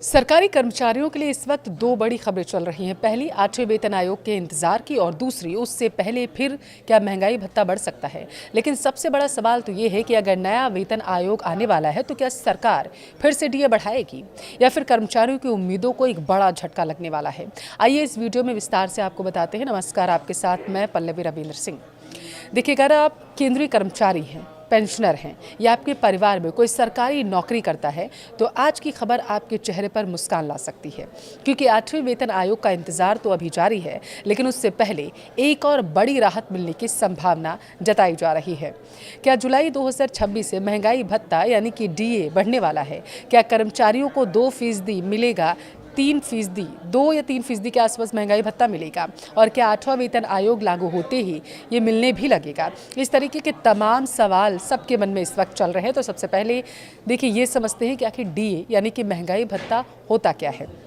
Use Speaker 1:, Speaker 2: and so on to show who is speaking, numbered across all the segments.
Speaker 1: सरकारी कर्मचारियों के लिए इस वक्त दो बड़ी खबरें चल रही हैं। पहली, 8वें वेतन आयोग के इंतजार की, और दूसरी, उससे पहले फिर क्या महंगाई भत्ता बढ़ सकता है। लेकिन सबसे बड़ा सवाल तो ये है कि अगर नया वेतन आयोग आने वाला है तो क्या सरकार फिर से डीए बढ़ाएगी या फिर कर्मचारियों की उम्मीदों को एक बड़ा झटका लगने वाला है। आइए इस वीडियो में विस्तार से आपको बताते हैं। नमस्कार, आपके साथ मैं पल्लवी रविंद्र सिंह। देखिए, अगर आप केंद्रीय कर्मचारी हैं, पेंशनर हैं या आपके परिवार में कोई सरकारी नौकरी करता है तो आज की खबर आपके चेहरे पर मुस्कान ला सकती है, क्योंकि 8वें वेतन आयोग का इंतजार तो अभी जारी है, लेकिन उससे पहले एक और बड़ी राहत मिलने की संभावना जताई जा रही है। क्या जुलाई 2026 से महंगाई भत्ता यानी कि डीए बढ़ने वाला है? क्या कर्मचारियों को 2% मिलेगा, 3%, 2 या 3% के आसपास महंगाई भत्ता मिलेगा? और क्या 8वां वेतन आयोग लागू होते ही ये मिलने भी लगेगा? इस तरीके के तमाम सवाल सबके मन में इस वक्त चल रहे हैं। तो सबसे पहले देखिए, ये समझते हैं कि आखिर डीए यानी कि महंगाई भत्ता होता क्या है।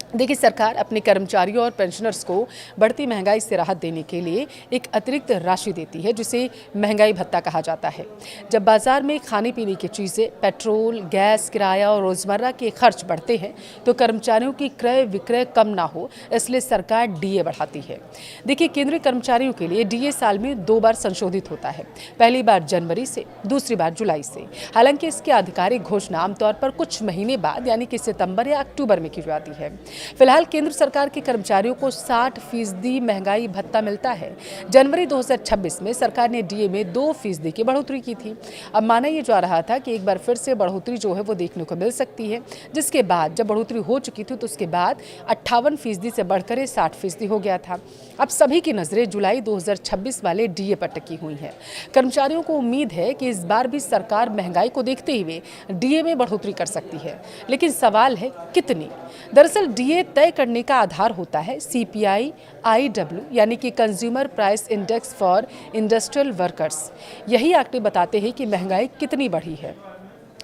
Speaker 1: देखिए, सरकार अपने कर्मचारियों और पेंशनर्स को बढ़ती महंगाई से राहत देने के लिए एक अतिरिक्त राशि देती है, जिसे महंगाई भत्ता कहा जाता है। जब बाजार में खाने पीने की चीज़ें, पेट्रोल, गैस, किराया और रोज़मर्रा के खर्च बढ़ते हैं तो कर्मचारियों की क्रय विक्रय कम ना हो, इसलिए सरकार डीए बढ़ाती है। देखिए, केंद्रीय कर्मचारियों के लिए डीए साल में 2 बार संशोधित होता है, पहली बार जनवरी से, दूसरी बार जुलाई से। हालांकि इसकी आधिकारिक घोषणा आमतौर पर कुछ महीने बाद यानी कि सितंबर या अक्टूबर में की जाती है। फिलहाल केंद्र सरकार के कर्मचारियों को 60% महंगाई भत्ता मिलता है। जनवरी 2026 में सरकार ने डीए में 2% की बढ़ोतरी की थी। अब माना ये जा रहा था कि एक बार फिर से बढ़ोतरी जो है वो देखने को मिल सकती है, जिसके बाद जब बढ़ोतरी हो चुकी थी तो उसके बाद 58% से बढ़कर 60% हो गया था। अब सभी की नजरें जुलाई 2026 वाले डीए पर टिकी हुई हैं। कर्मचारियों को उम्मीद है कि इस बार भी सरकार महंगाई को देखते हुए डीए में बढ़ोतरी कर सकती है, लेकिन सवाल है कितनी। दरअसल डीए तय करने का आधार होता है सीपीआई IW यानी कि consumer price index for industrial workers. यही आंकड़े बताते हैं कि महंगाई कितनी बढ़ी है।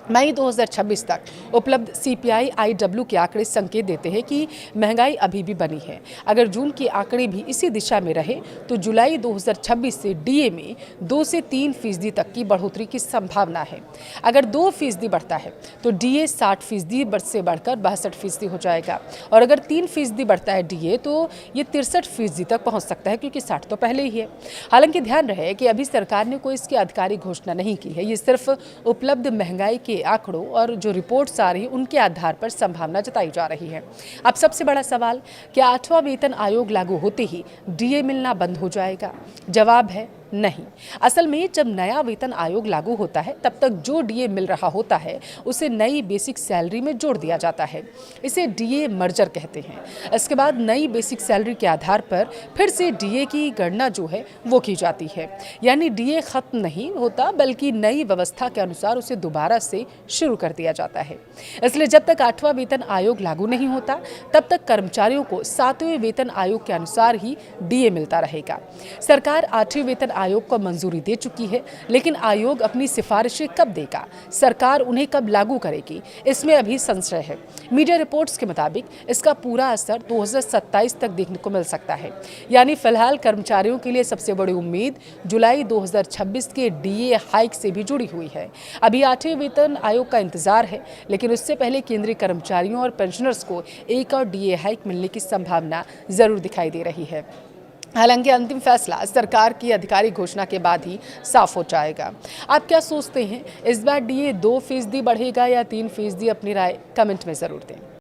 Speaker 1: मई 2026 तक उपलब्ध सीपीआई IW के आंकड़े संकेत देते हैं कि महंगाई अभी भी बनी है। अगर जून के आंकड़े भी इसी दिशा में रहे तो जुलाई 2026 से डीए में 2 से 3% तक की बढ़ोतरी की संभावना है। अगर 2% बढ़ता है तो डीए 60% से बढ़कर 62% हो जाएगा, और अगर 3% बढ़ता है डीए तो ये 63% तक पहुंच सकता है, क्योंकि 60 तो पहले ही है। हालांकि ध्यान रहे कि अभी सरकार ने कोई इसकी आधिकारिक घोषणा नहीं की है। ये सिर्फ उपलब्ध महंगाई के आंकड़ों और जो रिपोर्ट्स आ रही है उनके आधार पर संभावना जताई जा रही है। अब सबसे बड़ा सवाल, क्या 8वां वेतन आयोग लागू होते ही डीए मिलना बंद हो जाएगा? जवाब है नहीं। असल में जब नया वेतन आयोग लागू होता है तब तक जो डीए मिल रहा होता है उसे नई बेसिक सैलरी में जोड़ दिया जाता है। इसे डीए मर्जर कहते हैं। इसके बाद नई बेसिक सैलरी के आधार पर फिर से डीए की गणना जो है वो की जाती है। यानी डीए खत्म नहीं होता, बल्कि नई व्यवस्था के अनुसार उसे दोबारा से शुरू कर दिया जाता है। इसलिए जब तक 8वां वेतन आयोग लागू नहीं होता तब तक कर्मचारियों को 7वें वेतन आयोग के अनुसार ही डीए मिलता रहेगा। सरकार 8वें वेतन आयोग को मंजूरी दे चुकी है, लेकिन आयोग अपनी सिफारिशें कब देगा, सरकार उन्हें कब लागू करेगी, इसमें अभी संशय है। मीडिया रिपोर्ट्स के मुताबिक इसका पूरा असर 2027 तक देखने को मिल सकता है। यानी फिलहाल कर्मचारियों के लिए सबसे बड़ी उम्मीद जुलाई 2026 के डीए हाइक से भी जुड़ी हुई है। अभी 8वें वेतन आयोग का इंतजार है, लेकिन उससे पहले केंद्रीय कर्मचारियों और पेंशनर्स को एक और डीए हाइक मिलने की संभावना जरूर दिखाई दे रही है। हालांकि अंतिम फैसला सरकार की आधिकारिक घोषणा के बाद ही साफ हो जाएगा। आप क्या सोचते हैं, इस बार डीए 2% बढ़ेगा या 3%? अपनी राय कमेंट में ज़रूर दें।